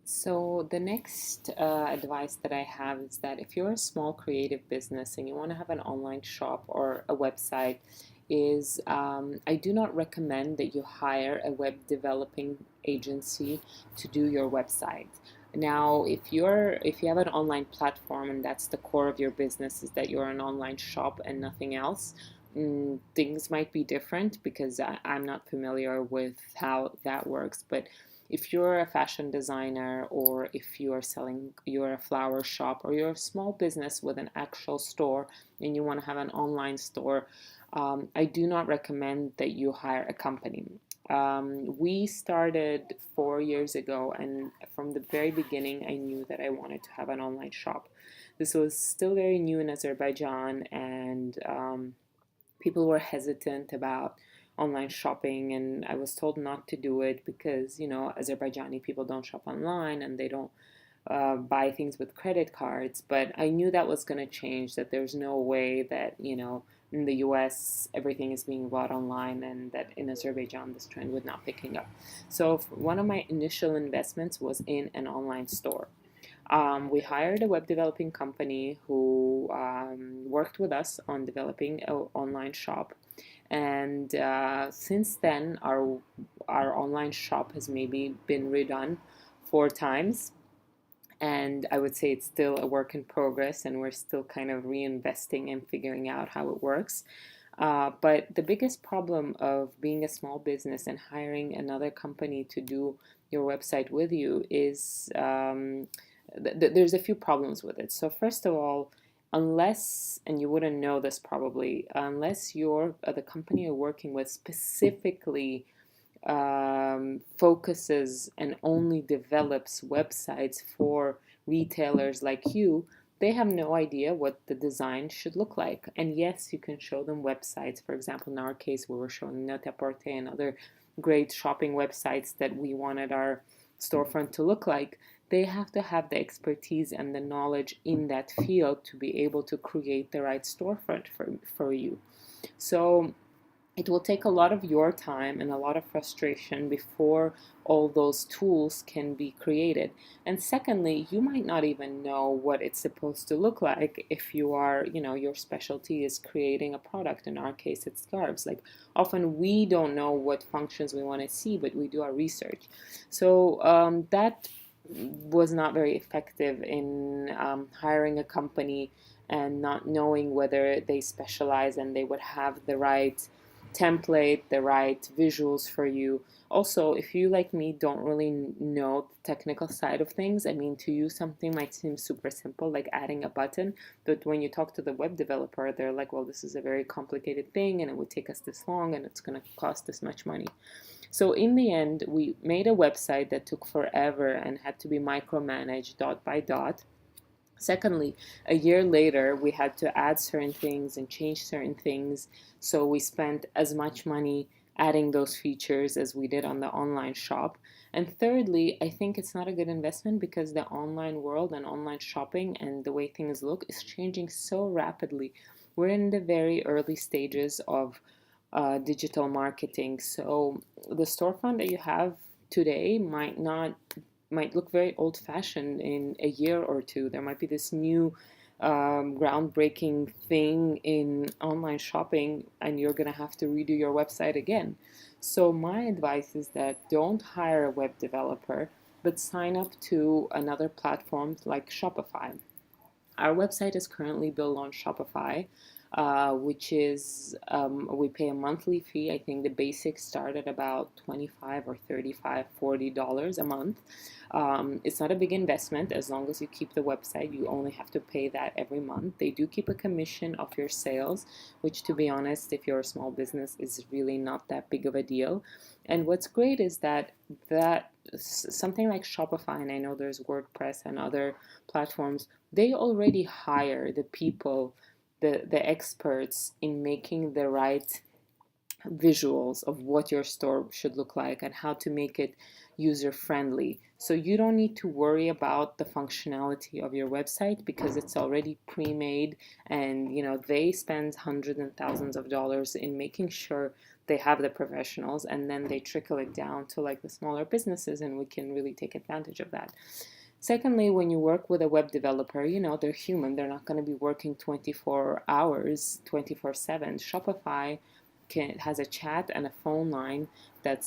So the next advice that I have is that if you're a small creative business and you want to have an online shop or a website, is I do not recommend that you hire a web developing agency to do your website. Now, if you have an online platform and that's the core of your business is that you're an online shop and nothing else, things might be different because I'm not familiar with how that works. But if you're a fashion designer or if you're a flower shop or you're a small business with an actual store and you want to have an online store, I do not recommend that you hire a company. We started 4 years ago, and from the very beginning, I knew that I wanted to have an online shop. This was still very new in Azerbaijan, and people were hesitant about online shopping, and I was told not to do it because Azerbaijani people don't shop online and they don't buy things with credit cards. But I knew that was going to change, that there's no way that in the US everything is being bought online, and that in Azerbaijan this trend would not picking up. So one of my initial investments was in an online store. We hired a web developing company who worked with us on developing an online shop. And since then, our online shop has maybe been redone 4 times. And I would say it's still a work in progress, and we're still kind of reinvesting and figuring out how it works. But the biggest problem of being a small business and hiring another company to do your website with you is there's a few problems with it. So first of all, unless, and you wouldn't know this probably, unless you're the company you're working with specifically focuses and only develops websites for retailers like you, they have no idea what the design should look like. And yes, you can show them websites. For example, in our case, we were showing Net-a-Porter and other great shopping websites that we wanted our storefront to look like. They have to have the expertise and the knowledge in that field to be able to create the right storefront for you. So it will take a lot of your time and a lot of frustration before all those tools can be created. And secondly, you might not even know what it's supposed to look like if you are, your specialty is creating a product. In our case, it's scarves. Like often we don't know what functions we want to see, but we do our research. So that was not very effective in hiring a company and not knowing whether they specialize and they would have the right template, the right visuals for you. Also, if you, like me, don't really know the technical side of things, I mean, to you, something might seem super simple, like adding a button, but when you talk to the web developer, they're like, well, this is a very complicated thing, and it would take us this long, and it's going to cost this much money. So in the end, we made a website that took forever and had to be micromanaged dot by dot. Secondly, a year later, we had to add certain things and change certain things. So we spent as much money adding those features as we did on the online shop. And thirdly, I think it's not a good investment because the online world and online shopping and the way things look is changing so rapidly. We're in the very early stages of digital marketing. So the storefront that you have today might look very old fashioned in a year or two. There might be this new groundbreaking thing in online shopping, and you're going to have to redo your website again. So, my advice is that don't hire a web developer, but sign up to another platform like Shopify. Our website is currently built on Shopify, which is we pay a monthly fee. I think the basics start at about 25 or 35, $40 a month. It's not a big investment as long as you keep the website. You only have to pay that every month. They do keep a commission of your sales, which, to be honest, if you're a small business, is really not that big of a deal. And what's great is that something like Shopify, and I know there's WordPress and other platforms, they already hire the people, the experts in making the right visuals of what your store should look like and how to make it user friendly. So you don't need to worry about the functionality of your website because it's already pre-made, and they spend hundreds and thousands of dollars in making sure they have the professionals, and then they trickle it down to like the smaller businesses, and we can really take advantage of that. Secondly, when you work with a web developer, they're human. They're not going to be working 24 hours, 24/7. Shopify has a chat and a phone line that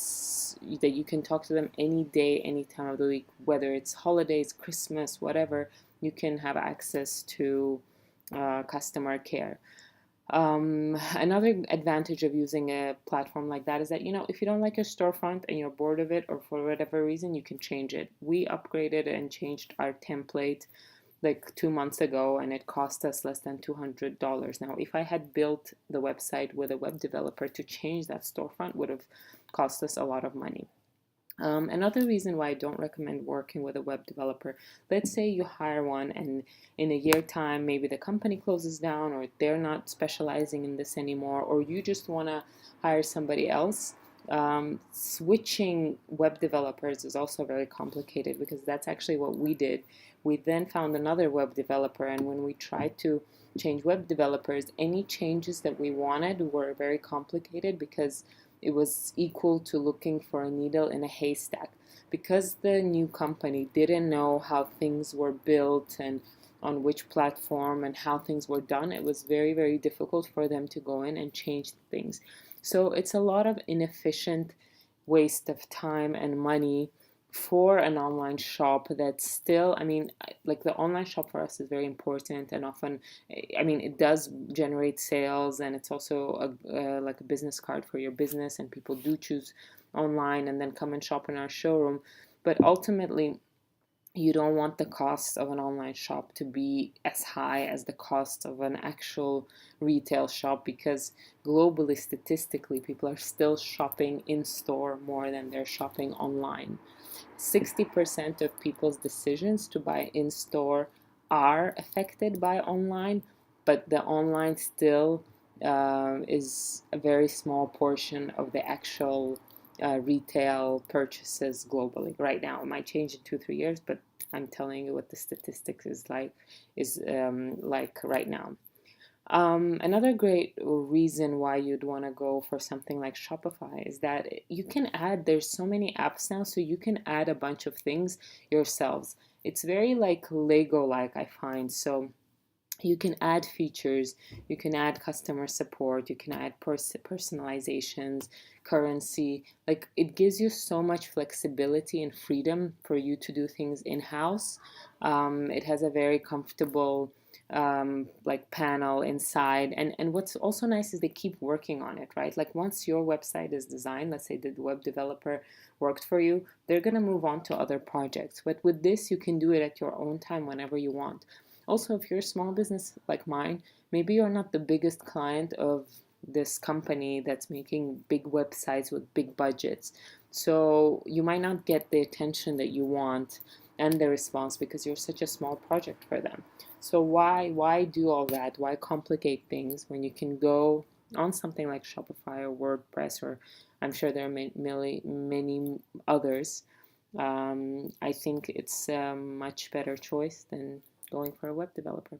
you can talk to them any day, any time of the week, whether it's holidays, Christmas, whatever. You can have access to customer care. Another advantage of using a platform like that is that, if you don't like your storefront and you're bored of it, or for whatever reason, you can change it. We upgraded and changed our template like 2 months ago, and it cost us less than $200. Now, if I had built the website with a web developer, to change that storefront would have cost us a lot of money. Another reason why I don't recommend working with a web developer, let's say you hire one and in a year time, maybe the company closes down, or they're not specializing in this anymore, or you just want to hire somebody else. Switching web developers is also very complicated, because that's actually what we did. We then found another web developer, and when we tried to change web developers, any changes that we wanted were very complicated, because it was equal to looking for a needle in a haystack. Because the new company didn't know how things were built and on which platform and how things were done, it was very, very difficult for them to go in and change things. So it's a lot of inefficient waste of time and money for an online shop that's still, like the online shop for us is very important, and often, it does generate sales, and it's also like a business card for your business, and people do choose online and then come and shop in our showroom. But ultimately, you don't want the cost of an online shop to be as high as the cost of an actual retail shop, because globally, statistically, people are still shopping in store more than they're shopping online. 60% of people's decisions to buy in store are affected by online, but the online still is a very small portion of the actual retail purchases globally right now. It might change in 2-3 years, but I'm telling you what the statistics is like right now. Another great reason why you'd want to go for something like Shopify is that there's so many apps now, so you can add a bunch of things yourselves. It's very like Lego-like, I find. So you can add features, you can add customer support, you can add personalizations, currency. Like, it gives you so much flexibility and freedom for you to do things in-house. It has a very comfortable like panel inside, and what's also nice is they keep working on it, right? Like, once your website is designed, let's say the web developer worked for you, they're going to move on to other projects. But with this, you can do it at your own time whenever you want. Also, if you're a small business like mine, maybe you're not the biggest client of this company that's making big websites with big budgets. So you might not get the attention that you want and the response, because you're such a small project for them. So why do all that? Why complicate things when you can go on something like Shopify or WordPress, or I'm sure there are many others. I think it's a much better choice than going for a web developer.